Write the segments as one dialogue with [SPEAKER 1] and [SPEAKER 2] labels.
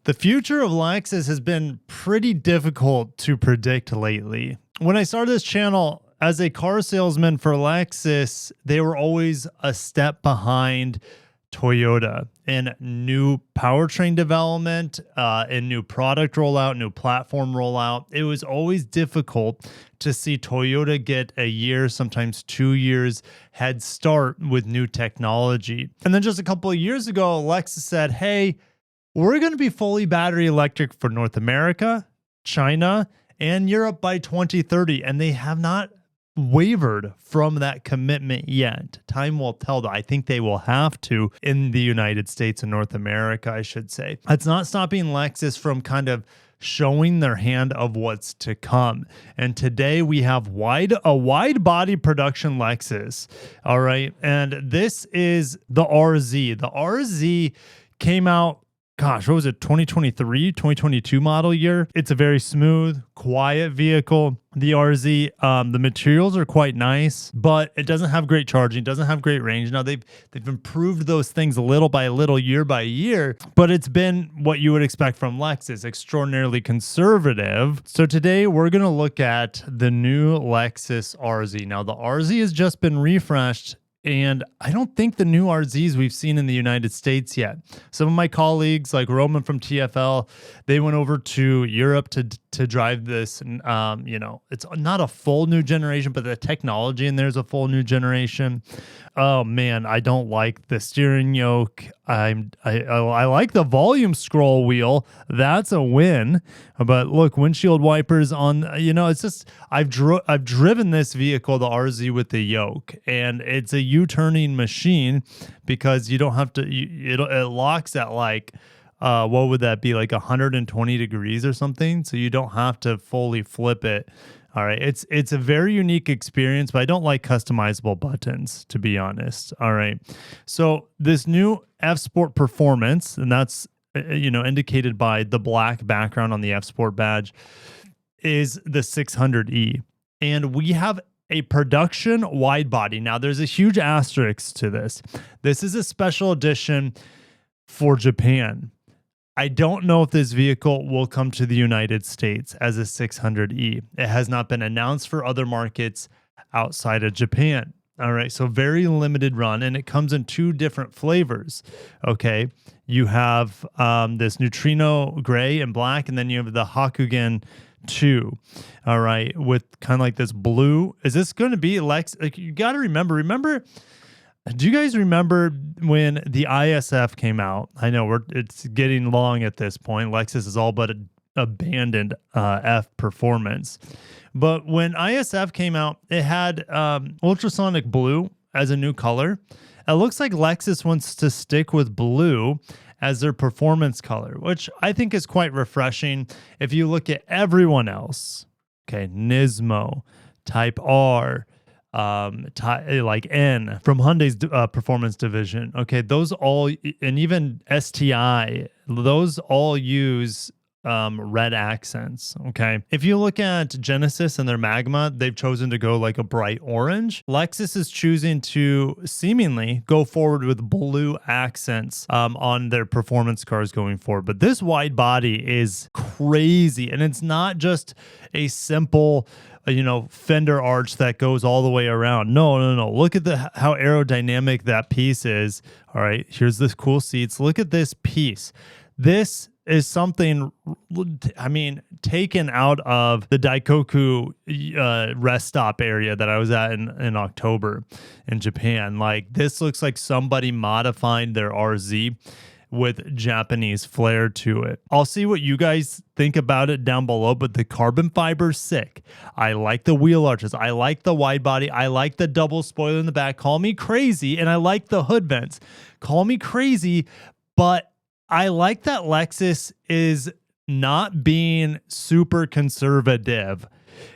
[SPEAKER 1] The future of Lexus has been pretty difficult to predict lately. When I started this channel as a car salesman for Lexus, they were always a step behind Toyota in new powertrain development, in new product rollout, new platform rollout. It was always difficult to see Toyota get a year, sometimes 2 years head start with new technology. And then just a couple of years ago, Lexus said, hey, we're going to be fully battery electric for North America, China, and Europe by 2030. And they have not wavered from that commitment yet. Time will tell, though. I think they will have to in the United States and North America, I should say. It's not stopping Lexus from kind of showing their hand of what's to come. And today we have a wide body production Lexus. All right. And this is the RZ. The RZ came out, gosh, what was it, 2023, 2022 model year? It's a very smooth, quiet vehicle. The RZ, the materials are quite nice, but it doesn't have great charging, doesn't have great range. Now, they've improved those things little by little, year by year, but it's been what you would expect from Lexus, extraordinarily conservative. So today, we're going to look at the new Lexus RZ. Now, the RZ has just been refreshed, and I don't think the new RZs we've seen in the United States yet. Some of my colleagues, like Roman from TFL, they went over to Europe to drive this. And, it's not a full new generation, but the technology in there is a full new generation. Oh, man, I don't like the steering yoke. I like the volume scroll wheel. That's a win. But look, windshield wipers on, it's just, I've driven this vehicle, the RZ, with the yoke, and it's a U-turning machine because you don't have to, it locks at like, what would that be, like 120 degrees or something? So you don't have to fully flip it. All right, it's a very unique experience, but I don't like customizable buttons, to be honest. All right, so this new F Sport Performance, and that's indicated by the black background on the F Sport badge, is the 600E, and we have a production wide body. Now, there's a huge asterisk to this. This is a special edition for Japan. I don't know if this vehicle will come to the United States as a 600E. It has not been announced for other markets outside of Japan. All right, so very limited run, and it comes in two different flavors. Okay, you have this Neutrino gray and black, and then you have the Hakugen 2. All right, with kind of like this blue. Is this going to be Lex? Like, you got to remember. Do you guys remember when the ISF came out? I know it's getting long at this point. Lexus has all but abandoned F performance. But when ISF came out, it had ultrasonic blue as a new color. It looks like Lexus wants to stick with blue as their performance color, which I think is quite refreshing. If you look at everyone else, okay, Nismo, Type R, like N from Hyundai's performance division. Okay, those all, and even STI, those all use red accents. Okay, if you look at Genesis and their Magma, they've chosen to go like a bright orange. Lexus is choosing to seemingly go forward with blue accents on their performance cars going forward. But this wide body is crazy, and it's not just a simple fender arch that goes all the way around. No. Look at how aerodynamic that piece is. All right, here's this cool seats. Look at this piece. This is something, taken out of the Daikoku rest stop area that I was at in October in Japan. Like, this looks like somebody modified their RZ with Japanese flair to it. I'll see what you guys think about it down below, but the carbon fiber's sick. I like the wheel arches. I like the wide body. I like the double spoiler in the back. Call me crazy, and I like the hood vents. Call me crazy, but I like that Lexus is not being super conservative,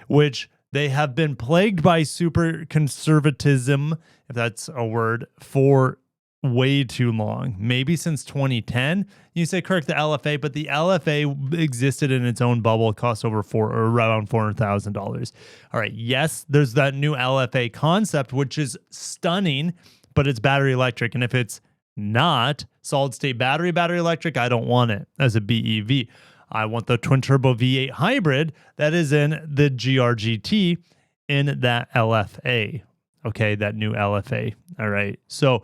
[SPEAKER 1] which they have been plagued by super conservatism, if that's a word, for way too long, maybe since 2010. You say, correct the LFA, but the LFA existed in its own bubble. It cost around $400,000. All right, yes, there's that new LFA concept, which is stunning, but it's battery electric. And if it's not solid state battery electric. I don't want it as a BEV. I want the twin turbo V8 hybrid that is in the GRGT in that LFA. Okay, that new LFA. All right. So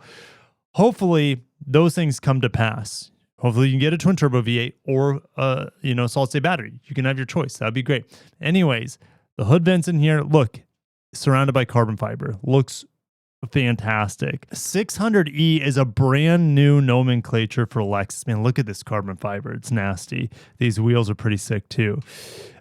[SPEAKER 1] hopefully those things come to pass. Hopefully you can get a twin turbo V8 or solid state battery. You can have your choice. That'd be great. Anyways, the hood vents in here, look, surrounded by carbon fiber. Looks fantastic. 600E is a brand new nomenclature for Lexus. Man, look at this carbon fiber. It's nasty. These wheels are pretty sick too.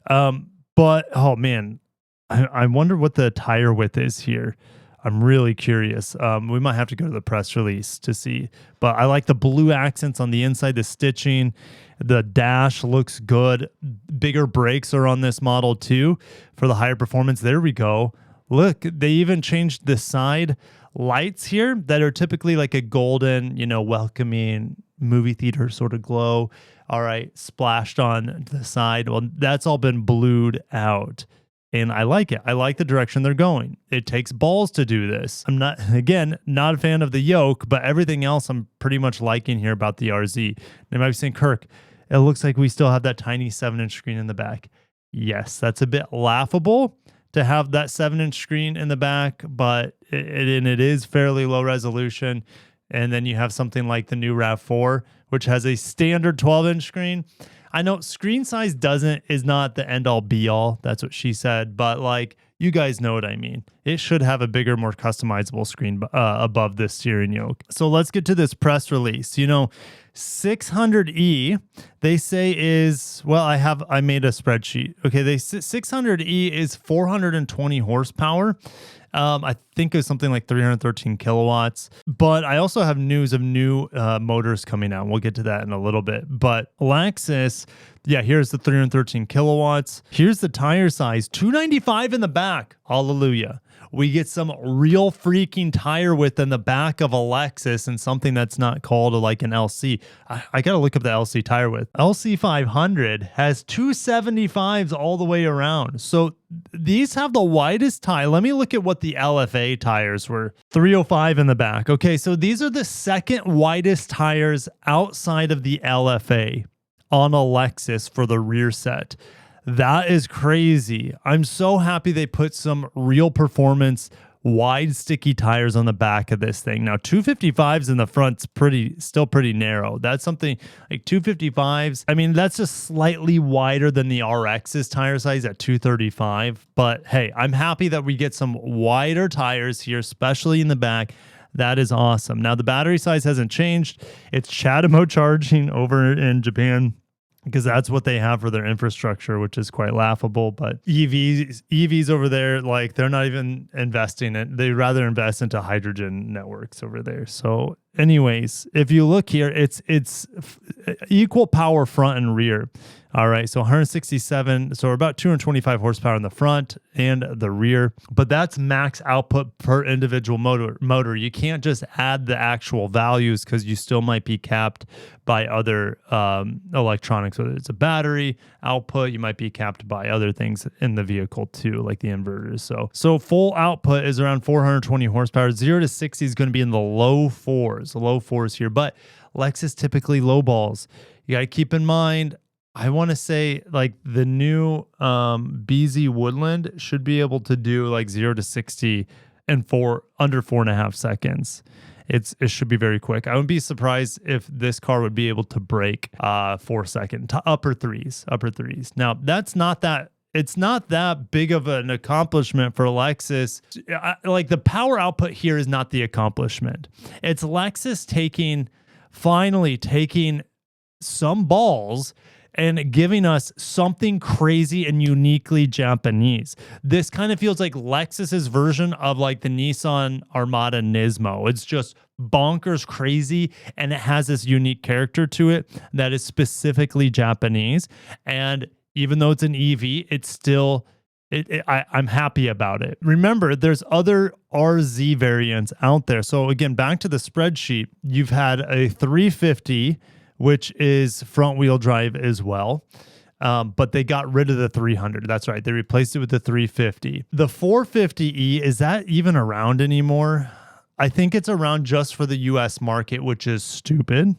[SPEAKER 1] But oh man, I wonder what the tire width is here. I'm really curious. We might have to go to the press release to see. But I like the blue accents on the inside, the stitching. The dash looks good. Bigger brakes are on this model too for the higher performance. There we go. Look, they even changed the side lights here that are typically like a golden, welcoming movie theater sort of glow. All right, splashed on the side. Well, that's all been blued out. And I like it. I like the direction they're going. It takes balls to do this. I'm not a fan of the yoke, but everything else I'm pretty much liking here about the RZ. They might be saying, Kirk, it looks like we still have that tiny 7-inch screen in the back. Yes, that's a bit laughable to have that 7-inch screen in the back, but it is fairly low resolution. And then you have something like the new RAV4, which has a standard 12-inch screen. I know screen size is not the end all be all. That's what she said. But like, you guys know what I mean. It should have a bigger, more customizable screen above this steering yoke. So let's get to this press release. 600E, they say is, well, I made a spreadsheet. Okay, 600E is 420 horsepower. I think it was something like 313 kilowatts. But I also have news of new motors coming out. We'll get to that in a little bit. But Lexus, here's the 313 kilowatts. Here's the tire size, 295 in the back. Hallelujah. We get some real freaking tire width in the back of a Lexus and something that's not called like an LC. I got to look up the LC tire width. LC 500 has 275s all the way around. So these have the widest tire. Let me look at what the LFA tires were. 305 in the back. Okay, so these are the second widest tires outside of the LFA on a Lexus for the rear set. That is crazy. I'm so happy they put some real performance, wide, sticky tires on the back of this thing. Now, 255s in the front's still pretty narrow. That's something like 255s. I mean, that's just slightly wider than the RX's tire size at 235. But hey, I'm happy that we get some wider tires here, especially in the back. That is awesome. Now, the battery size hasn't changed. It's CHAdeMO charging over in Japan, because that's what they have for their infrastructure, which is quite laughable. But EVs over there, like, they're not even investing in. They'd rather invest into hydrogen networks over there. So anyways, if you look here, it's equal power front and rear. All right, so 167, so about 225 horsepower in the front and the rear, but that's max output per individual motor. You can't just add the actual values because you still might be capped by other electronics, whether it's a battery output, you might be capped by other things in the vehicle too, like the inverters. So full output is around 420 horsepower. 0 to 60 is going to be in the low fours here, but Lexus typically low balls. You got to keep in mind, I want to say like the new BZ Woodland should be able to do like 0 to 60 in under 4.5 seconds. It should be very quick. I wouldn't be surprised if this car would be able to break 4 second to upper threes. Now it's not that big of an accomplishment for Lexus. Like the power output here is not the accomplishment. It's Lexus finally taking some balls and giving us something crazy and uniquely Japanese. This kind of feels like Lexus's version of like the Nissan Armada Nismo. It's just bonkers crazy, and it has this unique character to it that is specifically Japanese. And even though it's an EV, it's still, I'm happy about it. Remember, there's other RZ variants out there. So again, back to the spreadsheet, you've had a 350, which is front wheel drive as well. But they got rid of the 300. That's right. They replaced it with the 350. The 450E, is that even around anymore? I think it's around just for the US market, which is stupid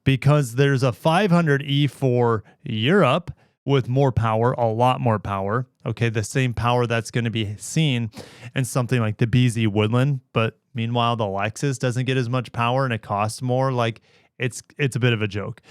[SPEAKER 1] because there's a 500e for Europe with more power, a lot more power. Okay, the same power that's going to be seen in something like the BZ Woodland, but meanwhile the Lexus doesn't get as much power and it costs more. Like it's a bit of a joke.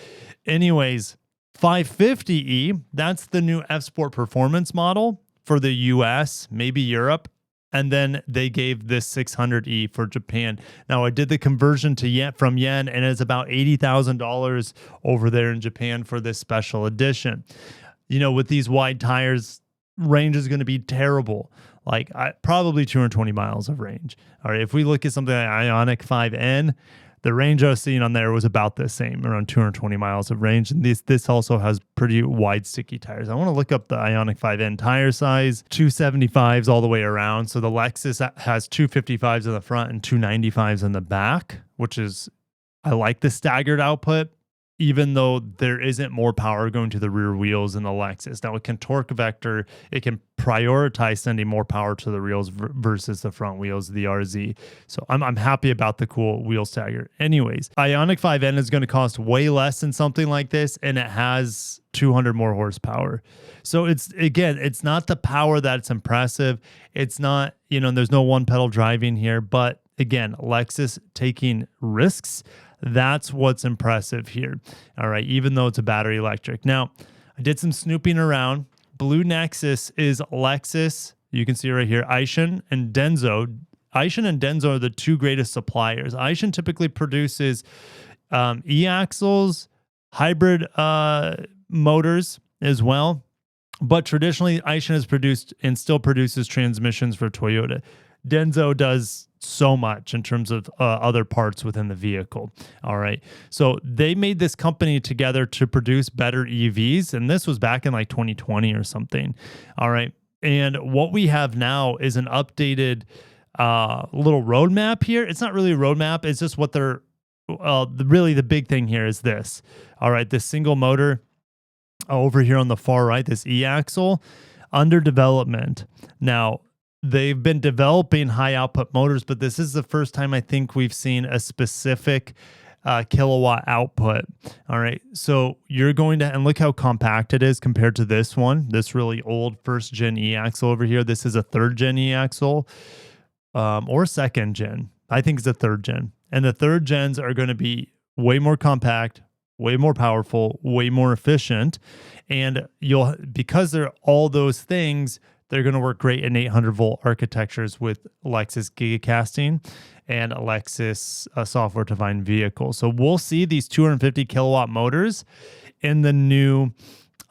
[SPEAKER 1] Anyways, 550e, that's the new F Sport Performance model for the US, maybe Europe. And then they gave this 600e for Japan. Now I did the conversion to yen from yen, and it's about $80,000 over there in Japan for this special edition. You know, with these wide tires, range is going to be terrible. Like probably 220 miles of range. All right, if we look at something like Ioniq 5N, the range I was seeing on there was about the same, around 220 miles of range. And this also has pretty wide sticky tires. I want to look up the Ioniq 5N tire size, 275s all the way around. So the Lexus has 255s in the front and 295s in the back, which is, I like the staggered output, even though there isn't more power going to the rear wheels in the Lexus. Now it can torque vector, it can prioritize sending more power to the wheels versus the front wheels, the RZ. So I'm happy about the cool wheel stagger. Anyways, Ioniq 5N is going to cost way less than something like this, and it has 200 more horsepower. So it's not the power that's impressive. It's not, there's no one pedal driving here, but again, Lexus taking risks. That's what's impressive here. All right, even though it's a battery electric. Now, I did some snooping around. Blue Nexus is Lexus. You can see right here, Aishin and Denso. Aishin and Denso are the two greatest suppliers. Aishin typically produces e-axles, hybrid motors as well. But traditionally, Aishin has produced and still produces transmissions for Toyota. Denso does so much in terms of other parts within the vehicle. All right. So they made this company together to produce better EVs. And this was back in like 2020 or something. All right. And what we have now is an updated little roadmap here. It's not really a roadmap. It's just what they're really the big thing here is this. All right. This single motor over here on the far right, this e-axle under development. Now, they've been developing high output motors, but this is the first time I think we've seen a specific kilowatt output. All right. So you're going to, and look how compact it is compared to this one, this really old first gen e-axle over here. This is a third gen e-axle or second gen. I think it's a third gen. And the third gens are going to be way more compact, way more powerful, way more efficient. And because they're all those things, they're going to work great in 800 volt architectures with Lexus gigacasting and Lexus software-defined vehicles. So we'll see these 250 kilowatt motors in the new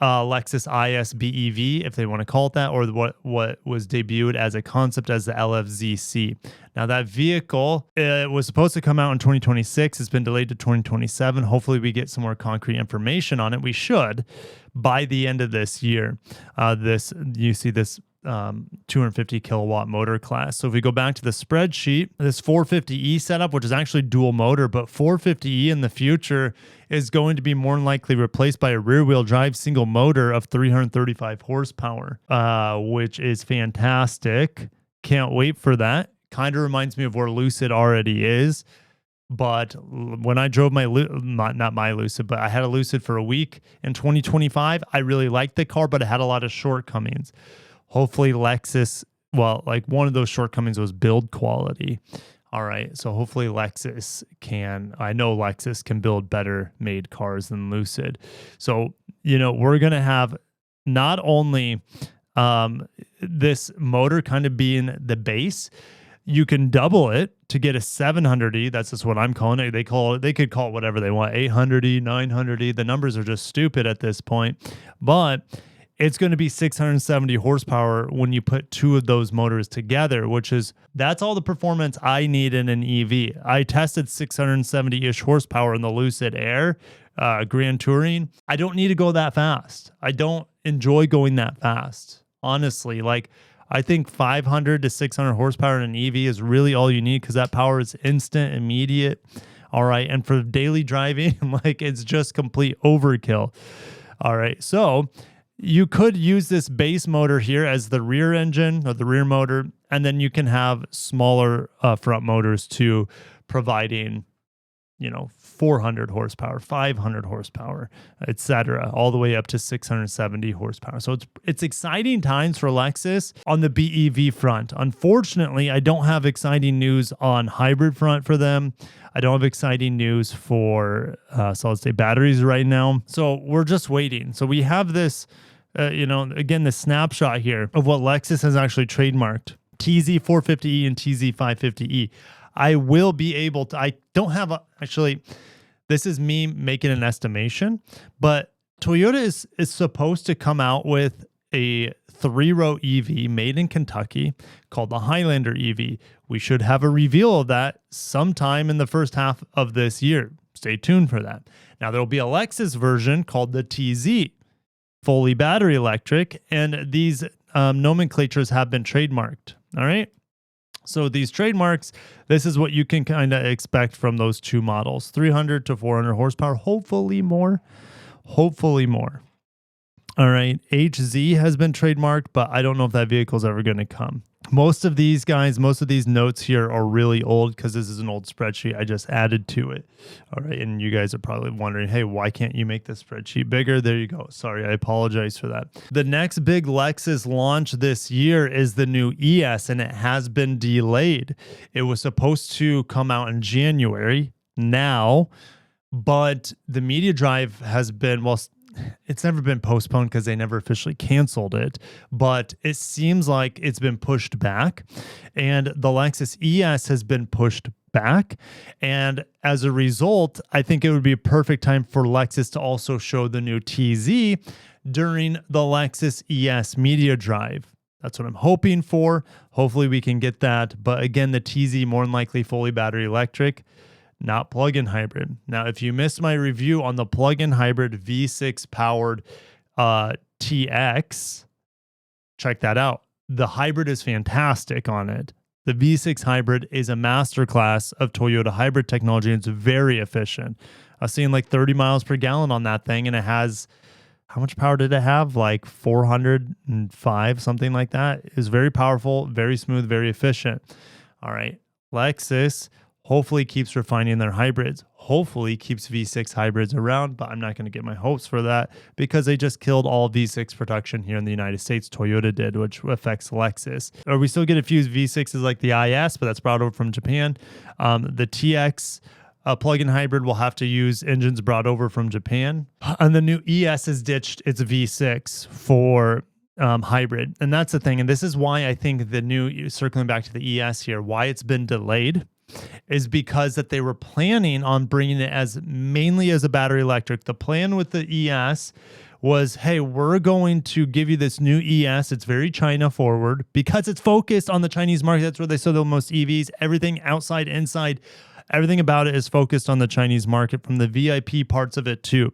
[SPEAKER 1] Lexus IS BEV, if they want to call it that, or what was debuted as a concept as the LFZC. Now that vehicle, it was supposed to come out in 2026. It's been delayed to 2027. Hopefully we get some more concrete information on it. We should by the end of this year. You see this 250 kilowatt motor class. So if we go back to the spreadsheet, this 450e setup, which is actually dual motor, but 450e in the future is going to be more than likely replaced by a rear wheel drive single motor of 335 horsepower, which is fantastic. Can't wait for that. Kind of reminds me of where Lucid already is. But when I drove my, not my Lucid, but I had a Lucid for a week in 2025, I really liked the car, but it had a lot of shortcomings. Hopefully Lexus, like one of those shortcomings was build quality. All right. So hopefully I know Lexus can build better made cars than Lucid. So, we're going to have not only this motor kind of being the base, you can double it to get a 700e. That's just what I'm calling it. They could call it whatever they want. 800e, 900e. The numbers are just stupid at this point, but it's going to be 670 horsepower when you put two of those motors together, that's all the performance I need in an EV. I tested 670-ish horsepower in the Lucid Air Grand Touring. I don't need to go that fast. I don't enjoy going that fast, honestly. I think 500 to 600 horsepower in an EV is really all you need because that power is instant, immediate. All right. And for daily driving, it's just complete overkill. All right. So you could use this base motor here as the rear engine or the rear motor, And then you can have smaller front motors too, providing 400 horsepower, 500 horsepower, etc., all the way up to 670 horsepower. So it's exciting times for Lexus on the BEV front. Unfortunately, I don't have exciting news on hybrid front for them. I don't have exciting news for solid state batteries right now. So we're just waiting. So we have this, again, the snapshot here of what Lexus has actually trademarked: TZ450E and TZ550E. I will be able to, I don't have actually, this is me making an estimation, but Toyota is supposed to come out with a 3-row EV made in Kentucky called the Highlander EV. We should have a reveal of that sometime in the first half of this year. Stay tuned for that. Now, there'll be a Lexus version called the TZ, fully battery electric, and these nomenclatures have been trademarked. All right. So these trademarks, this is what you can kind of expect from those two models: 300 to 400 horsepower, hopefully more. Hopefully more. All right, HZ has been trademarked, but I don't know if that vehicle is ever going to come. Most of these guys, most of these notes here are really old because this is an old spreadsheet I just added to it. All right, and you guys are probably wondering, hey, why can't you make this spreadsheet bigger? There you go. Sorry, I apologize for that. The next big Lexus launch this year is the new ES, and it has been delayed. It was supposed to come out in January now, but the media drive has been, well, it's never been postponed because they never officially canceled it, but it seems like it's been pushed back, and the Lexus ES has been pushed back. And as a result, I think it would be a perfect time for Lexus to also show the new TZ during the Lexus ES media drive. That's what I'm hoping for. Hopefully we can get that. But again, the TZ more than likely fully battery electric, not plug-in hybrid. Now, if you missed my review on the plug-in hybrid V6 powered TX, check that out. The hybrid is fantastic on it. The V6 hybrid is a masterclass of Toyota hybrid technology, and it's very efficient. I've seen like 30 miles per gallon on that thing, and it has, how much power did it have? Like 405, something like that. It was very powerful, very smooth, very efficient. All right, Lexus hopefully keeps refining their hybrids, hopefully keeps V6 hybrids around, but I'm not going to get my hopes for that because they just killed all V6 production here in the United States. Toyota did, which affects Lexus. Or we still get a few V6s like the IS, but that's brought over from Japan. The TX plug-in hybrid will have to use engines brought over from Japan. And the new ES has ditched its V6 for hybrid. And that's the thing. And this is why I think the new, circling back to the ES here, why it's been delayed is because that they were planning on bringing it as mainly as a battery electric. The plan with the ES was, hey, we're going to give you this new ES. It's very China forward because it's focused on the Chinese market. That's where they sell the most EVs. Everything outside, inside, everything about it is focused on the Chinese market, from the VIP parts of it too.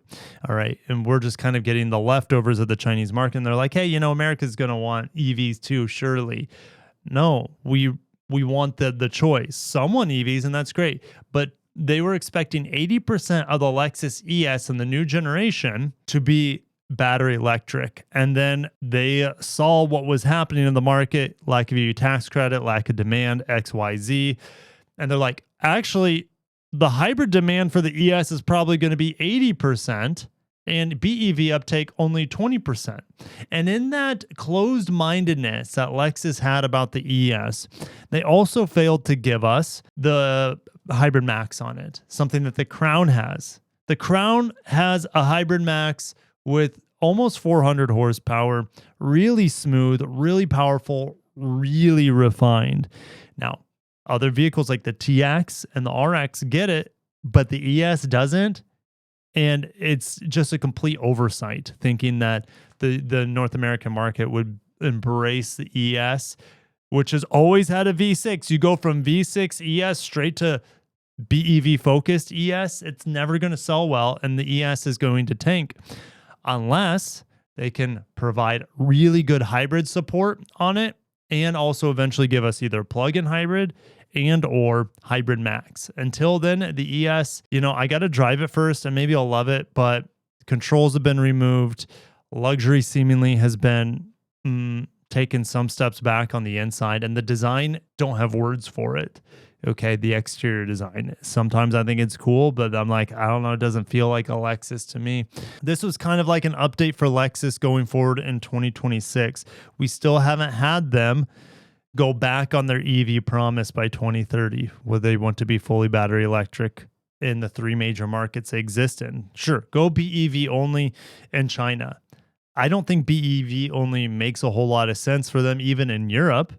[SPEAKER 1] All right. And we're just kind of getting the leftovers of the Chinese market. And they're like, hey, America's going to want EVs too, surely. No, we want the choice. Some want EVs, and that's great. But they were expecting 80% of the Lexus ES in the new generation to be battery electric. And then they saw what was happening in the market, lack of EV tax credit, lack of demand, XYZ. And they're like, actually, the hybrid demand for the ES is probably going to be 80%. And BEV uptake only 20%. And in that closed-mindedness that Lexus had about the ES, they also failed to give us the hybrid max on it, something that the Crown has. The Crown has a hybrid max with almost 400 horsepower, really smooth, really powerful, really refined. Now, other vehicles like the TX and the RX get it, but the ES doesn't. And it's just a complete oversight thinking that the North American market would embrace the ES, which has always had a V6. You go from V6 ES straight to BEV focused ES, it's never going to sell well, and the ES is going to tank unless they can provide really good hybrid support on it and also eventually give us either plug-in hybrid and or hybrid max. Until then, the ES, I got to drive it first and maybe I'll love it, but controls have been removed. Luxury seemingly has been taken some steps back on the inside, and the design don't have words for it. Okay, the exterior design. Sometimes I think it's cool, but I'm like, I don't know, it doesn't feel like a Lexus to me. This was kind of like an update for Lexus going forward in 2026. We still haven't had them go back on their EV promise by 2030, where they want to be fully battery electric in the 3 major markets they exist in. Sure, go BEV only in China. I don't think BEV only makes a whole lot of sense for them, even in Europe,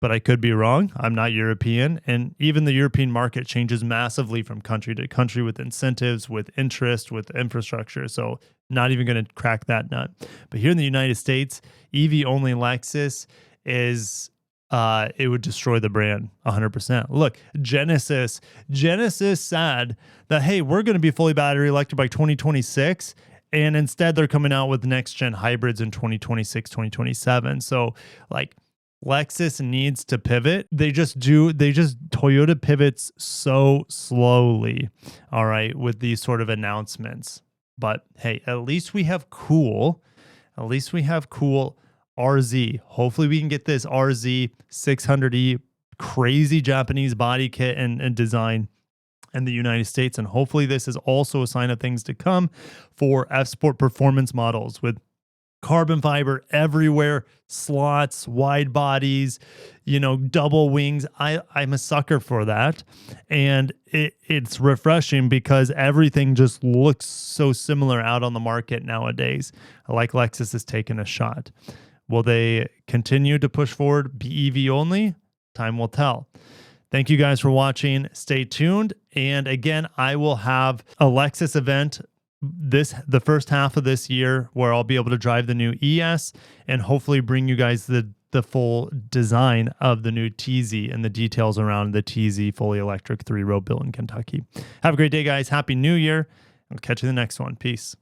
[SPEAKER 1] but I could be wrong. I'm not European. And even the European market changes massively from country to country with incentives, with interest, with infrastructure. So not even going to crack that nut. But here in the United States, EV only Lexus is it would destroy the brand 100%. Look, Genesis said that, hey, we're going to be fully battery electric by 2026. And instead they're coming out with next gen hybrids in 2026, 2027. So like Lexus needs to pivot. Toyota pivots so slowly, all right, with these sort of announcements. But hey, at least we have cool RZ. Hopefully we can get this RZ 600E crazy Japanese body kit and design in the United States. And hopefully this is also a sign of things to come for F-Sport performance models with carbon fiber everywhere, slots, wide bodies, double wings. I'm a sucker for that. And it's refreshing because everything just looks so similar out on the market nowadays. I like Lexus has taken a shot. Will they continue to push forward BEV only? Time will tell. Thank you guys for watching. Stay tuned. And again, I will have a Lexus event the first half of this year where I'll be able to drive the new ES and hopefully bring you guys the full design of the new TZ and the details around the TZ fully electric 3-row built in Kentucky. Have a great day, guys. Happy New Year. I'll catch you in the next one. Peace.